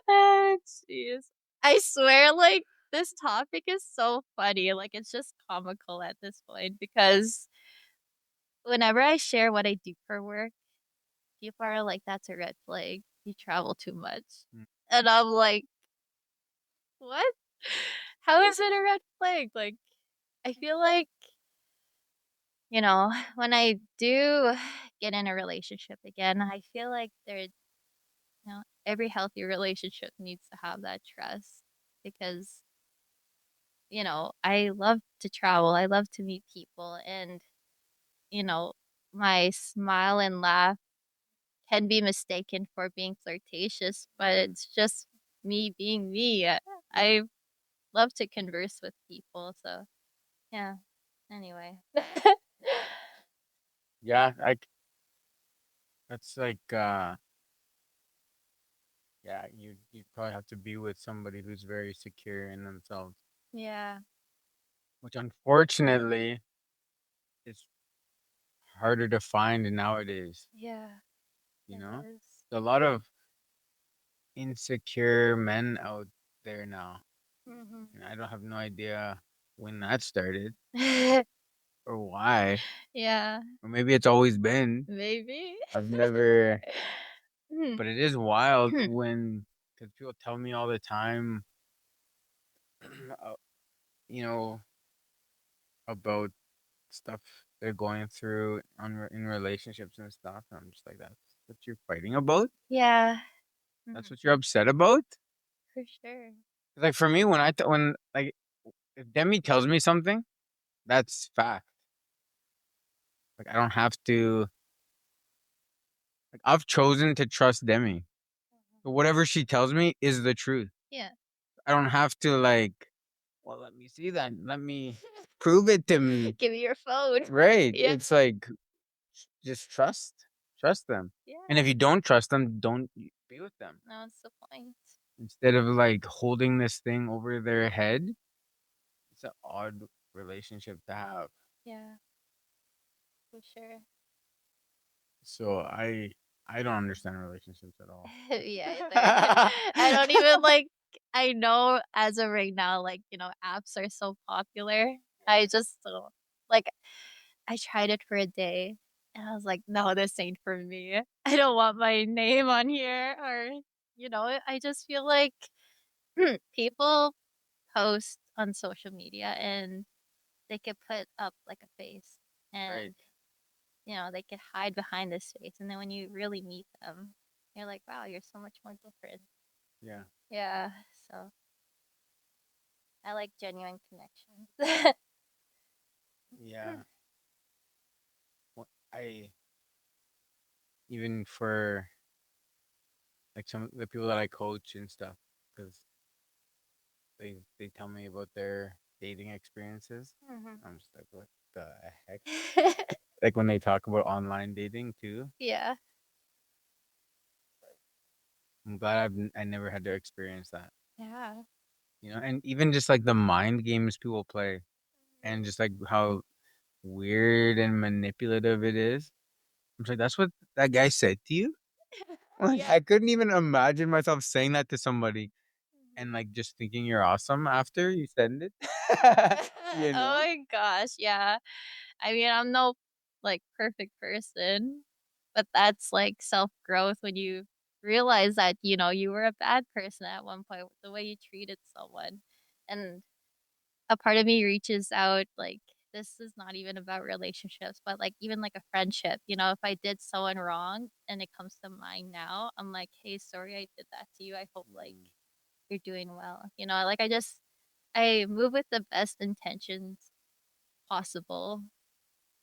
Ah, jeez. I swear, like, this topic is so funny. Like, it's just comical at this point because whenever I share what I do for work, people are like, that's a red flag. You travel too much. Mm. And I'm like, what? How is it a red flag? Like, I feel like, when I do get in a relationship again, I feel like every healthy relationship needs to have that trust because I love to travel. I love to meet people and, you know, my smile and laugh can be mistaken for being flirtatious, but it's just me being me. I love to converse with people. So, yeah. Anyway. Yeah, that's like yeah, you probably have to be with somebody who's very secure in themselves, Yeah. which unfortunately is harder to find nowadays, Yeah. you It know? is. There's a lot of insecure men out there now. Mhm. And I don't have no idea when that started or why. Yeah. Or maybe it's always been. Maybe. I've never, Hmm. but it is wild when, because people tell me all the time, uh, you know, about stuff they're going through in relationships and stuff. And I'm just like, that's what you're fighting about? Yeah. That's Mhm. what you're upset about? For sure. Like for me, when like if Demi tells me something, that's fact. Like I don't have to. Like I've chosen to trust Demi. Mhm. So whatever she tells me is the truth. Yeah. I don't have to like. Well, let me see that. Let me prove it to me. Give me your phone. Right. Yeah. It's like just trust them. And if Yeah. you don't trust them, don't be with them. No, it's the point. Instead of like holding this thing over their head, it's an odd relationship to have. Yeah, for sure. So I don't understand relationships at all. Yeah, either. I don't even I know as of right now, apps are so popular. I just don't like I tried it for a day and I was like, no, this ain't for me. I don't want my name on here or I just feel like people post on social media and they could put up like a face and Right. they could hide behind this face and then when you really meet them, you're like, wow, you're so much more different. Yeah. Yeah, so I like genuine connections. Yeah. I even for like some of the people that I coach and stuff, because they tell me about their dating experiences. Mhm. I'm just like, what the heck? Like when they talk about online dating too. Yeah. I'm glad I never had to experience that. Yeah. You know, and even just like the mind games people play, and just like how weird and manipulative it is. I'm just like, that's what that guy said to you. Like, Yeah. I couldn't even imagine myself saying that to somebody and Mhm. like just thinking you're awesome after you send it. You Oh know? my gosh, yeah. I mean, I'm no, like, perfect person, but that's, like, self-growth when you realize that, you were a bad person at one point with the way you treated someone, and a part of me reaches out, like, this is not even about relationships, but, like, even, like, a friendship, if I did someone wrong and it comes to mind now, I'm like, "Hey, sorry I did that to you. I hope, like, Mm. you're doing well." Like, I move with the best intentions possible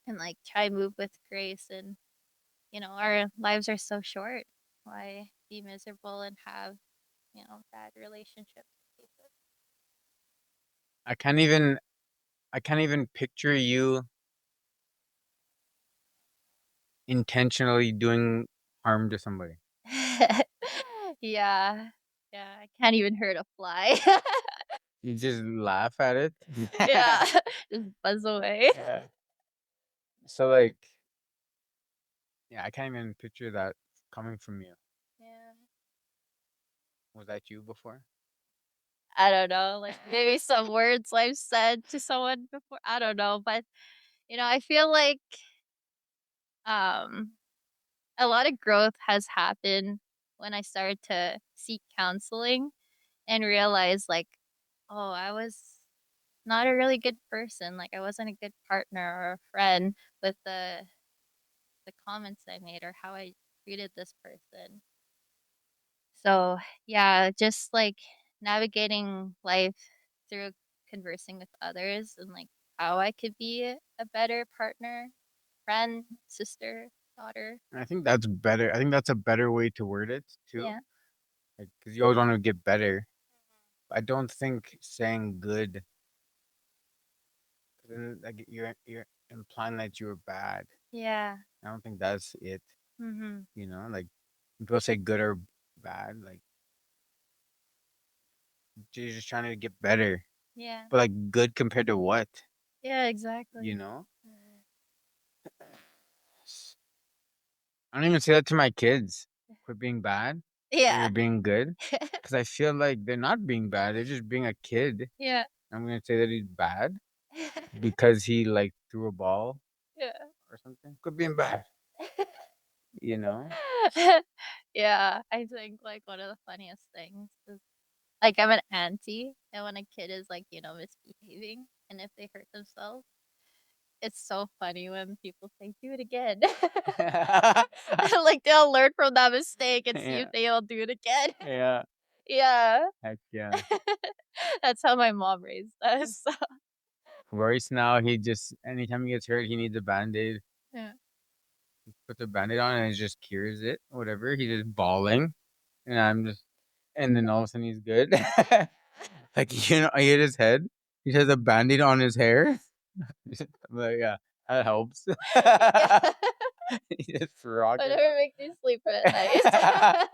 and, like, try move with grace and, our lives are so short. Why be miserable and have, bad relationships with people? I can't even I can't even picture you intentionally doing harm to somebody. Yeah. Yeah, I can't even hurt a fly. You just laugh at it. Yeah, just buzz away. Yeah. So like, yeah, I can't even picture that coming from you. Yeah. Was that you before? I don't know, like, maybe some words I've said to someone before, I don't know, but, I feel like, um, a lot of growth has happened when I started to seek counseling and realize, like, "Oh, I was not a really good person, like, I wasn't a good partner or a friend with the comments I made or how I treated this person." So, yeah, just, like, navigating life through conversing with others and, like, how I could be a better partner, friend, sister, daughter. And I think that's better. I think that's a better way to word it too. Yeah. Like, because you always want to get better. I don't think saying good, 'cause then like you're implying that you were bad. Yeah. I don't think that's it. Mhm. You know, like when people say good or bad, like you're just trying to get better. Yeah. But like good compared to what? Yeah, You exactly. know? Mhm. I don't even say that to my kids. Quit being bad or you're Yeah. being good. Because I feel like they're not being bad. They're just being a kid. Yeah. I'm gonna say that he's bad because he like threw a ball Yeah. or something. Quit being bad. You know? Yeah, I think, like, one of the funniest things is, like, I'm an auntie, and when a kid is, like, misbehaving, and if they hurt themselves, it's so funny when people say, "Do it again." Like, they'll learn from that mistake and see if Yeah. they'll do it again. Yeah. Yeah. Heck yeah. That's how my mom raised us, so Royce now, he just anytime he gets hurt, he needs a band-aid. yeah. Puts a band-aid on and it just cures it. Whatever. He's just bawling. And I'm just and then all of a sudden he's good. Like I hit his head. He has a band-aid on his hair. I'm like, yeah, that helps. Yeah. He just rocking. Whatever makes you sleep at night.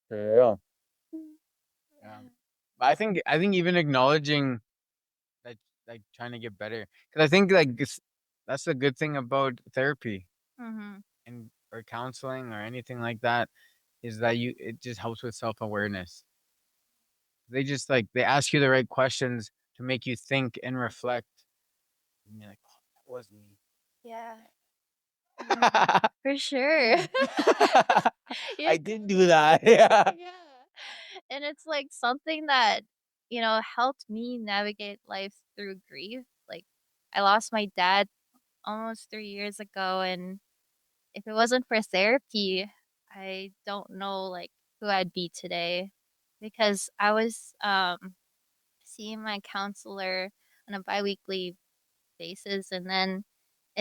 For real. Yeah. But I think even acknowledging that like trying to get better. Because I think like that's the good thing about therapy Mhm. and or counseling or anything like that is that it just helps with self-awareness. They just like they ask you the right questions to make you think and reflect. And you're like, oh, that was me. Yeah. Mhm. For sure. Yeah. I did do that. Yeah. Yeah. And it's like something that, helped me navigate life through grief. Like, I lost my dad almost 3 years ago, and if it wasn't for therapy, I don't know, like, who I'd be today, because I was seeing my counselor on a biweekly basis, and then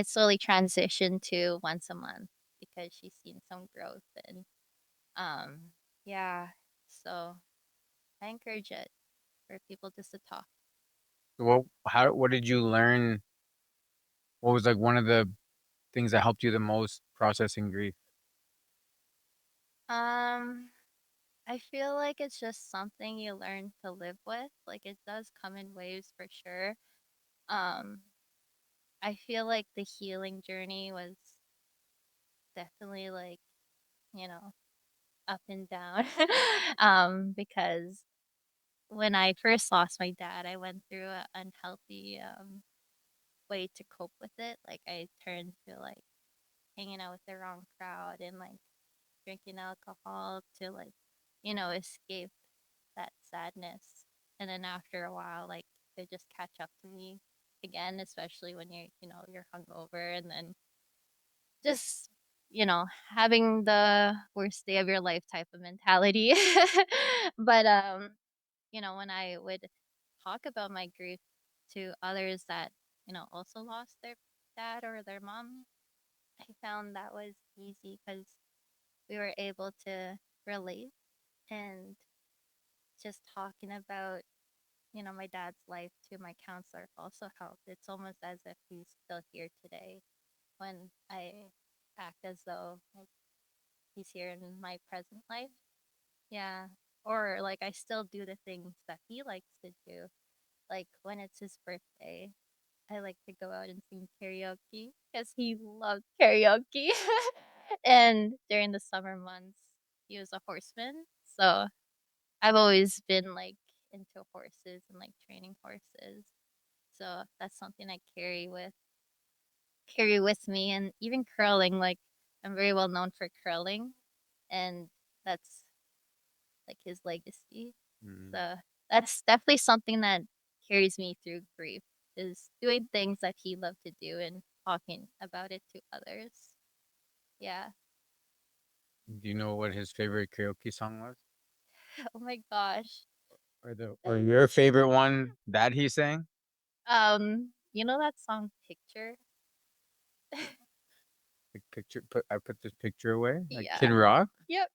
it slowly transitioned to once a month because she's seen some growth and um yeah. So I encourage it for people just to talk. What did you learn? What was like one of the things that helped you the most processing grief? Um I feel like it's just something you learn to live with. Like it does come in waves for sure. Um I feel like the healing journey was definitely like, you know, up and down. Because when I first lost my dad, I went through an unhealthy way to cope with it. Like I turned to like hanging out with the wrong crowd and like drinking alcohol to like, escape that sadness. And then after a while, like they just catch up to me again, especially when you're hungover and then just, having the worst day of your life type of mentality. But when I would talk about my grief to others that, also lost their dad or their mom, I found that was easy because we were able to relate and just talking about, my dad's life to my counselor also helped. It's almost as if he's still here today when I act as though like he's here in my present life. Yeah. Or like I still do the things that he likes to do. Like when it's his birthday, I like to go out and sing karaoke because he loved karaoke. And during the summer months, he was a horseman. So I've always been like into horses and like training horses. So that's something I carry with me, and even curling, like I'm very well known for curling, and that's like his legacy. Mm. So that's definitely something that carries me through grief is doing things that he loved to do and talking about it to others. Yeah. Do you know what his favorite karaoke song was? Oh my gosh. Or your favorite one that he sang? You know that song Picture? Like I put this picture away, like Yeah. Kid Rock. Yep.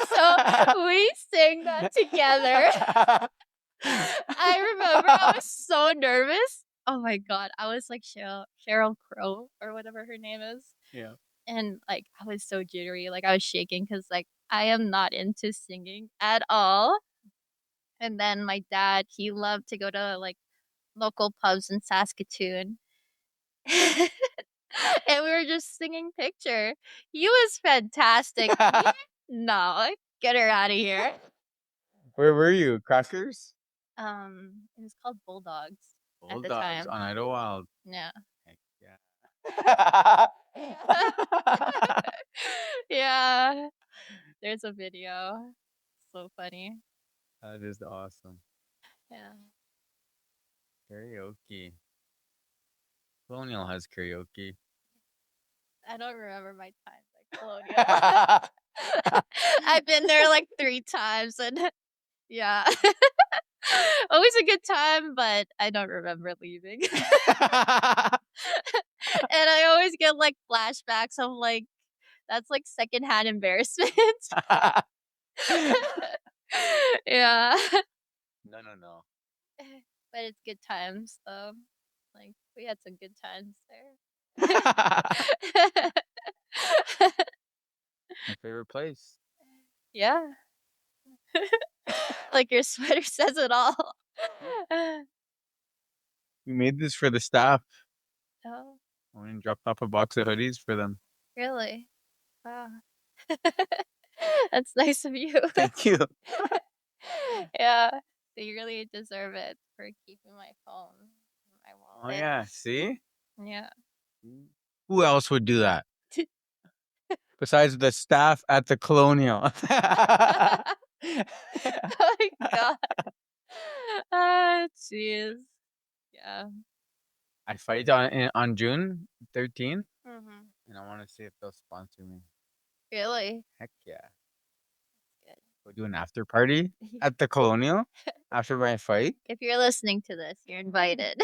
So we sang that together. I remember I was so nervous. Oh my god, I was like Cheryl Crow or whatever her name is, Yeah. and like I was so jittery, like I was shaking because like I am not into singing at all. And then my dad, he loved to go to like local pubs in Saskatoon, and we were just singing Picture. He was fantastic. Me? No, get her out of here. Where were you? Crackers? It was called Bulldogs at the Bulldogs time. on Idlewild. Yeah. Heck yeah. Yeah. There's a video. So funny. That is awesome. Yeah. Karaoke. Colonial has karaoke. I don't remember my times at Colonial. I've been there like 3 times and yeah. Always a good time, but I don't remember leaving. And I always get like flashbacks of like that's like secondhand embarrassment. Yeah. No, no, no. But it's good times though. Like we had some good times there. My favorite place. Yeah. Like your sweater says it all. We made this for the staff. Oh, I went and dropped off a box of hoodies for them. really? Wow. That's nice of you. Thank you. Yeah. So you really deserve it for keeping my phone in my Oh wallet. yeah, see? Yeah. Who else would do that besides the staff at the Colonial? Oh my god. Ah, jeez. Yeah. I fight on June 13th, Hmm. and I want to see if they'll sponsor me. Really? Heck yeah. Good. We'll do an after party at the Colonial after my fight. If you're listening to this, you're invited.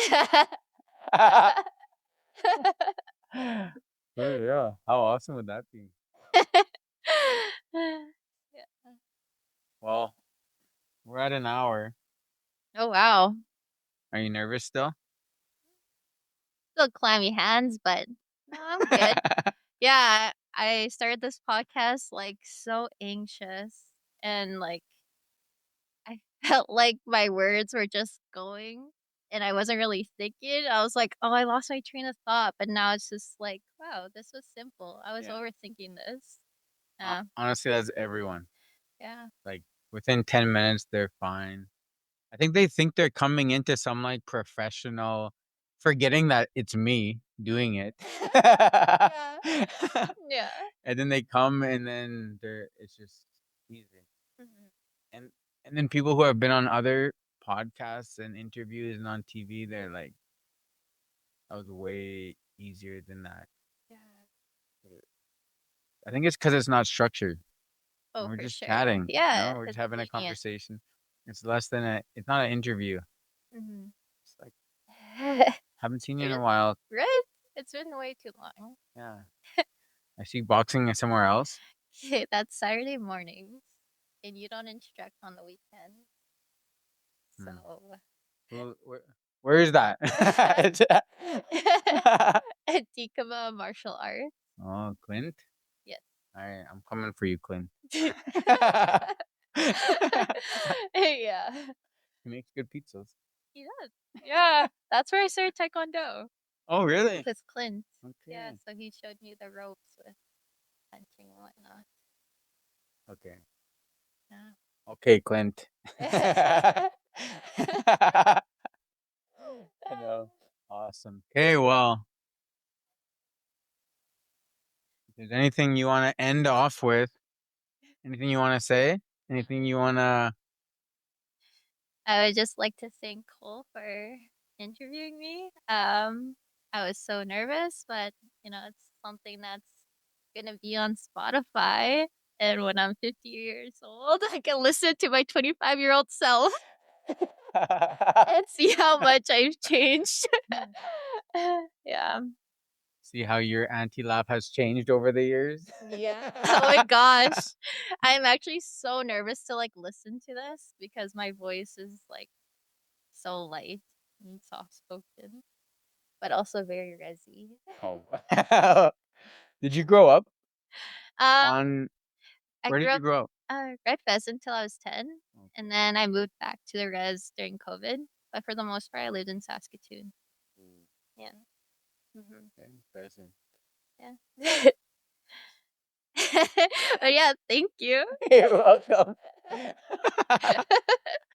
Oh, yeah. How awesome would that be? Yeah. Well, we're at an hour. Oh wow. Are you nervous still? Still clammy hands, but no, I'm good. Yeah, I started this podcast like so anxious and like I felt like my words were just going and I wasn't really thinking. I was like, "Oh, I lost my train of thought." But now it's just like, "Wow, this was simple. I was Yeah. overthinking this." Yeah. Honestly, that's everyone. Yeah. Like within 10 minutes, they're fine. I think they think they're coming into some like professional, forgetting that it's me doing it. Yeah. Yeah. And then they come and then it's just easy. Mhm. And and then people who have been on other podcasts and interviews and on TV, they're like, that was way easier than that. Yeah. I think it's because it's not structured. Oh, We're for just sure. chatting, Yeah, we're just it's having a lenient. conversation. It's not an interview. Mhm. It's like, haven't seen you in Really? a while. Right? It's been way too long. Yeah. I see boxing somewhere else. That's Saturday mornings, and you don't instruct on the weekend. Hmm. So, Who, where is that? Tikaba martial arts. Oh, Clint? Yes. All right, I'm coming for you, Clint. Yeah. He makes good pizzas. He does. Yeah. That's where I started Taekwondo Oh, really? with Clint. Yeah. Okay. So he showed me the ropes with punching and whatnot. Okay. Yeah. Okay, Clint. I know. Awesome. Okay, well, if there's anything you want to end off with, anything you want to say, anything you want to. I would just like to thank Cole for interviewing me. I was so nervous, but it's something that's gonna be on Spotify. And when I'm 50 years old, I can listen to my 25-year-old self and see how much I've changed. Yeah. See how your anti laugh has changed over the years? Yeah. Oh my gosh. I'm actually so nervous to like listen to this because my voice is like so light and soft spoken, but also very resi. Oh. Did you grow up Um, on. I Where grew did you up grow up? Red Fez until I was 10, Okay. and then I moved back to the res during COVID. But for the most part, I lived in Saskatoon. Mm, Yeah. Hmm. okay, present. Yeah. But yeah, thank you. You're welcome.